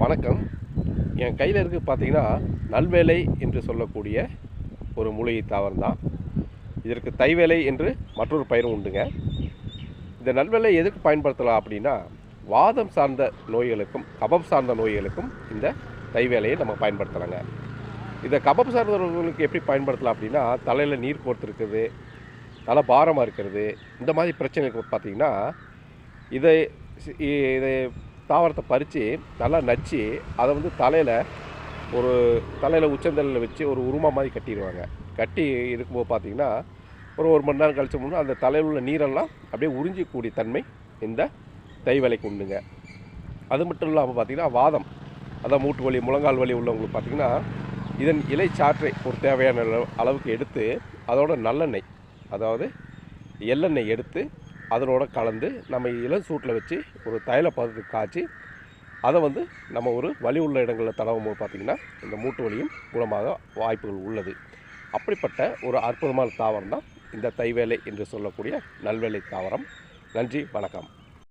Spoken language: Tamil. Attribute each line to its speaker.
Speaker 1: வணக்கம். என் கையில் இருக்குது பார்த்தீங்கன்னா, நல்வேலை என்று சொல்லக்கூடிய ஒரு மூலிகை தாவரம் தான். இதற்கு தைவேலை என்று மற்றொரு பெயரும் உண்டுங்க. இந்த நல்வேலை எதுக்கு பயன்படுத்தலாம் அப்படின்னா, வாதம் சார்ந்த நோய்களுக்கும் கபம் சார்ந்த நோய்களுக்கும் இந்த தைவேலையை நம்ம பயன்படுத்தலாங்க. இதை கபம் சார்ந்தவர்களுக்கு எப்படி பயன்படுத்தலாம் அப்படின்னா, தலையில் நீர் கோர்த்துருக்குது, தலை பாரமாக இருக்கிறது, இந்த மாதிரி பிரச்சனைகளுக்கு பார்த்தீங்கன்னா இதை இதை தாவரத்தை பறித்து நல்லா நச்சு அதை தலையில் உச்சந்தலையில் வச்சு ஒரு உருமா மாதிரி கட்டிடுவாங்க. கட்டி இருக்கும்போது பார்த்திங்கன்னா ஒரு மணி நேரம் கழிச்ச முன்னே அந்த தலையில் உள்ள நீரெல்லாம் அப்படியே உறிஞ்சிக்கூடிய தன்மை இந்த தைவேலைக்கு உண்டுங்க. அது மட்டும் இல்லாமல் பார்த்திங்கன்னா வாதம், அதான் மூட்டு வலி, முழங்கால் வலி உள்ளவங்களுக்கு பார்த்திங்கன்னா இதன் இலை சாற்றை ஒரு தேவையான அளவுக்கு எடுத்து அதோட நல்லெண்ணெய், அதாவது எள்ளெண்ணெய் எடுத்து அதனோட கலந்து நம்ம இளம் சூட்டில் வச்சு ஒரு தைல பதத்துக்கு காய்ச்சி அதை நம்ம ஒரு வலி உள்ள இடங்களில் தடவும் போது பார்த்திங்கன்னா இந்த மூட்டு வலியும் குணமாக வாய்ப்புகள் உள்ளது. அப்படிப்பட்ட ஒரு அற்புதமான தாவரம் தான் இந்த தைவேலை என்று சொல்லக்கூடிய நல்வேலை தாவரம். நன்றி, வணக்கம்.